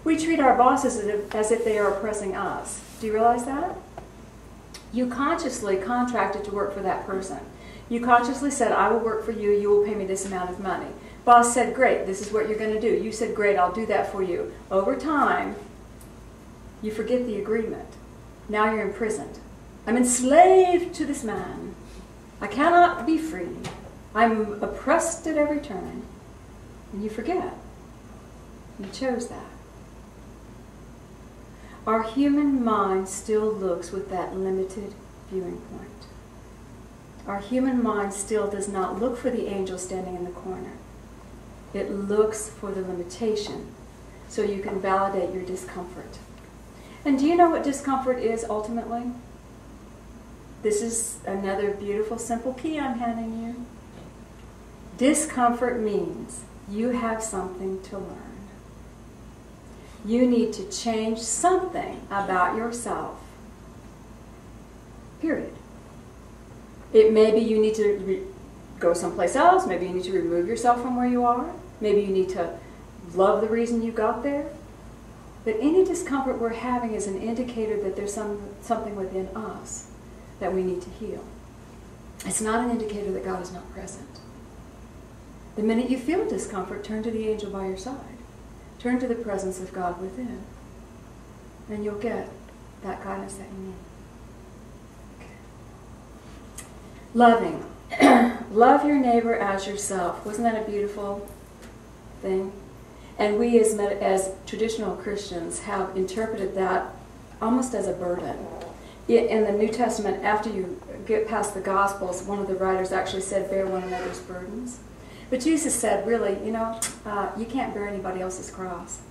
We treat our bosses as if they are oppressing us. Do you realize that? You consciously contracted to work for that person. You consciously said, I will work for you, you will pay me this amount of money. Boss said, great, this is what you're going to do. You said, great, I'll do that for you. Over time, you forget the agreement. Now you're imprisoned. I'm enslaved to this man. I cannot be free. I'm oppressed at every turn. And you forget. You chose that. Our human mind still looks with that limited viewing point. Our human mind still does not look for the angel standing in the corner. It looks for the limitation so you can validate your discomfort. And do you know what discomfort is ultimately? This is another beautiful, simple key I'm handing you. Discomfort means you have something to learn. You need to change something about yourself. Period. It may be you need to go someplace else. Maybe you need to remove yourself from where you are. Maybe you need to love the reason you got there. But any discomfort we're having is an indicator that there's something within us that we need to heal. It's not an indicator that God is not present. The minute you feel discomfort, turn to the angel by your side. Turn to the presence of God within. And you'll get that guidance that you need. Okay. Loving. Love your neighbor as yourself. Wasn't that a beautiful thing? And we as traditional Christians have interpreted that almost as a burden. In the New Testament, after you get past the Gospels, one of the writers actually said, bear one another's burdens. But Jesus said, really, you can't bear anybody else's cross.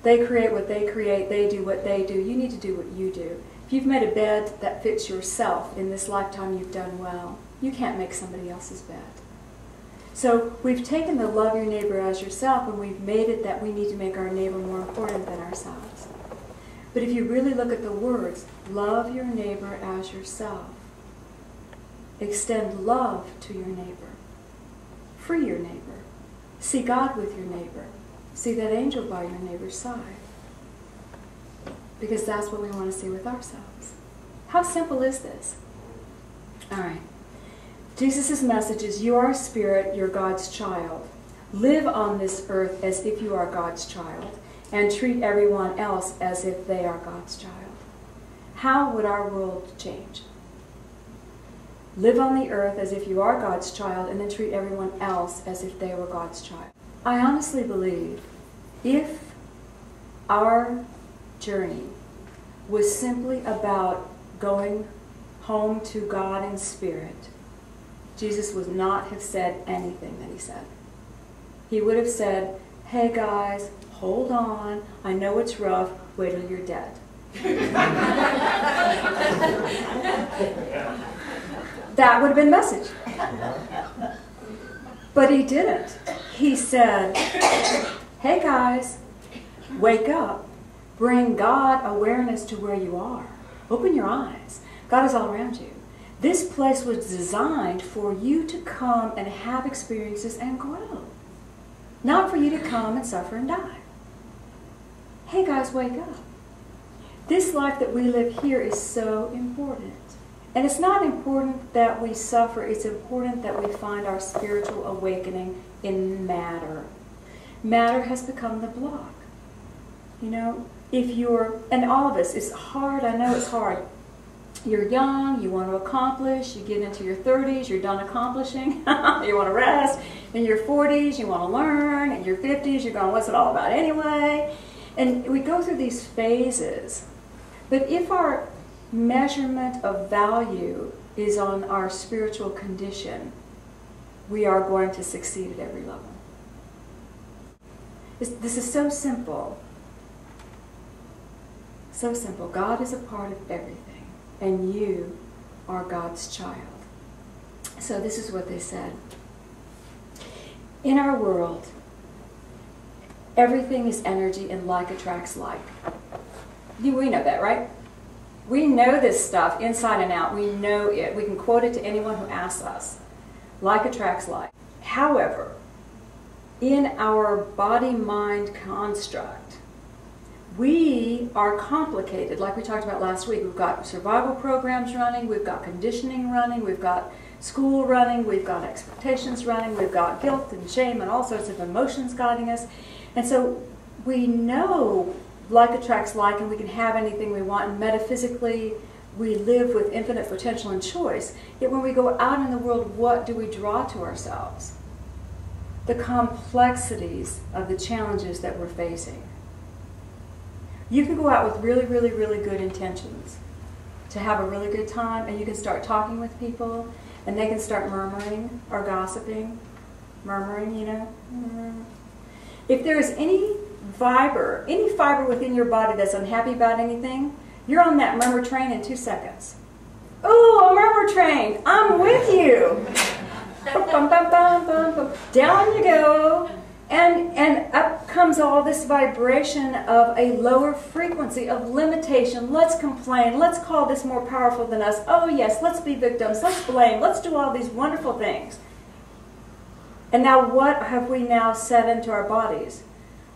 They create what they create. They do what they do. You need to do what you do. If you've made a bed that fits yourself in this lifetime, you've done well. You can't make somebody else's bed. So we've taken the love your neighbor as yourself and we've made it that we need to make our neighbor more important than ourselves. But if you really look at the words, love your neighbor as yourself. Extend love to your neighbor. Free your neighbor. See God with your neighbor. See that angel by your neighbor's side. Because that's what we want to see with ourselves. How simple is this? All right. Jesus' message is, you are a spirit, you're God's child. Live on this earth as if you are God's child, and treat everyone else as if they are God's child. How would our world change? Live on the earth as if you are God's child, and then treat everyone else as if they were God's child. I honestly believe if our journey was simply about going home to God in spirit, Jesus would not have said anything that he said. He would have said, hey guys, hold on, I know it's rough, wait till you're dead. That would have been the message. But he didn't. He said, hey guys, wake up. Bring God awareness to where you are. Open your eyes. God is all around you. This place was designed for you to come and have experiences and grow. Not for you to come and suffer and die. Hey guys, wake up. This life that we live here is so important. And it's not important that we suffer, it's important that we find our spiritual awakening in matter. Matter has become the block. If you're, and all of this, it's hard, I know it's hard. You're young, you want to accomplish, you get into your 30s, you're done accomplishing, you want to rest. In your 40s, you want to learn. In your 50s, you're going, what's it all about anyway? And we go through these phases. But if our measurement of value is on our spiritual condition, we are going to succeed at every level. This is so simple. So simple. God is a part of everything. And you are God's child. So this is what they said. In our world, everything is energy and like attracts like. We know that, right? We know this stuff inside and out. We know it. We can quote it to anyone who asks us. Like attracts like. However, in our body-mind construct, we are complicated. Like we talked about last week, we've got survival programs running, we've got conditioning running, we've got school running, we've got expectations running, we've got guilt and shame and all sorts of emotions guiding us. And so we know like attracts like, and we can have anything we want, and metaphysically we live with infinite potential and choice. Yet when we go out in the world, what do we draw to ourselves? The complexities of the challenges that we're facing. You can go out with really, really, really good intentions to have a really good time, and you can start talking with people, and they can start murmuring or gossiping, murmuring, you know. If there is any fiber within your body that's unhappy about anything, you're on that murmur train in 2 seconds. Ooh, a murmur train, I'm with you. Bum, bum, bum, bum, bum. Down you go, and up comes all this vibration of a lower frequency of limitation. Let's complain, let's call this more powerful than us. Oh yes, let's be victims, let's blame, let's do all these wonderful things. And now what have we now set into our bodies?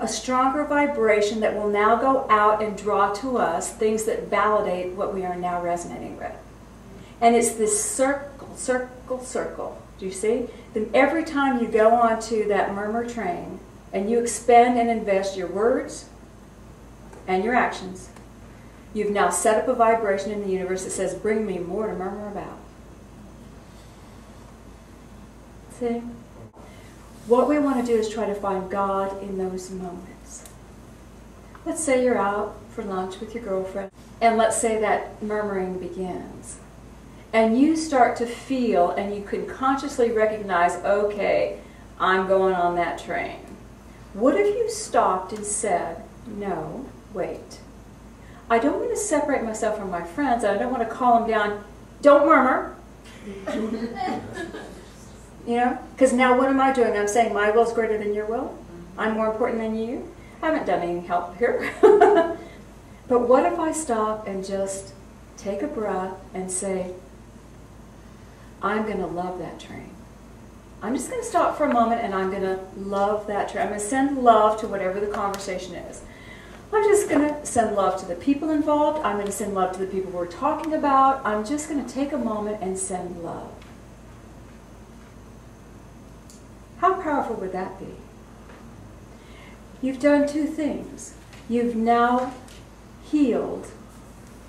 A stronger vibration that will now go out and draw to us things that validate what we are now resonating with. And it's this circle, circle, circle. Do you see? Then every time you go onto that murmur train and you expend and invest your words and your actions, you've now set up a vibration in the universe that says, bring me more to murmur about. See? What we want to do is try to find God in those moments. Let's say you're out for lunch with your girlfriend, and let's say that murmuring begins. And you start to feel, and you can consciously recognize, okay, I'm going on that train. What if you stopped and said, no, wait. I don't want to separate myself from my friends, and I don't want to call them down. Don't murmur. You know, because now what am I doing? I'm saying my will is greater than your will. I'm more important than you. I haven't done any help here. But what if I stop and just take a breath and say, I'm going to love that train. I'm just going to stop for a moment and I'm going to love that train. I'm going to send love to whatever the conversation is. I'm just going to send love to the people involved. I'm going to send love to the people we're talking about. I'm just going to take a moment and send love. How powerful would that be? You've done two things. You've now healed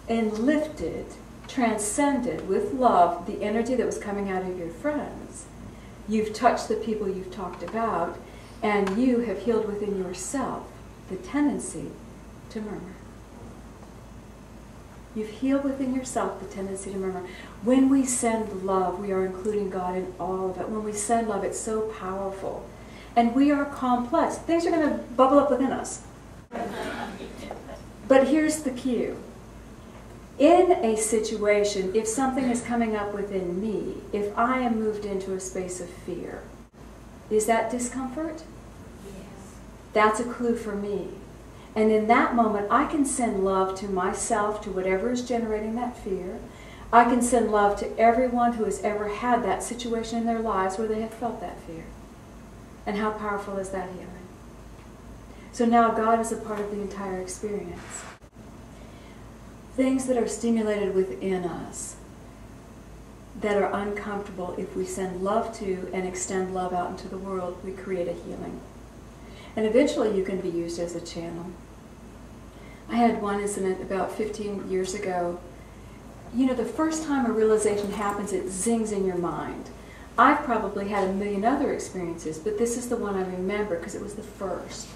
and lifted, transcended with love the energy that was coming out of your friends. You've touched the people you've talked about, and you have healed within yourself the tendency to murmur. You've healed within yourself the tendency to murmur. When we send love, we are including God in all of it. When we send love, it's so powerful. And we are complex. Things are going to bubble up within us. But here's the cue. In a situation, if something is coming up within me, if I am moved into a space of fear, is that discomfort? Yes. That's a clue for me. And in that moment, I can send love to myself, to whatever is generating that fear. I can send love to everyone who has ever had that situation in their lives where they have felt that fear. And how powerful is that healing? So now God is a part of the entire experience. Things that are stimulated within us that are uncomfortable, if we send love to and extend love out into the world, we create a healing. And eventually you can be used as a channel. I had one incident about 15 years ago. You know, the first time a realization happens, it zings in your mind. I've probably had a million other experiences, but this is the one I remember because it was the first.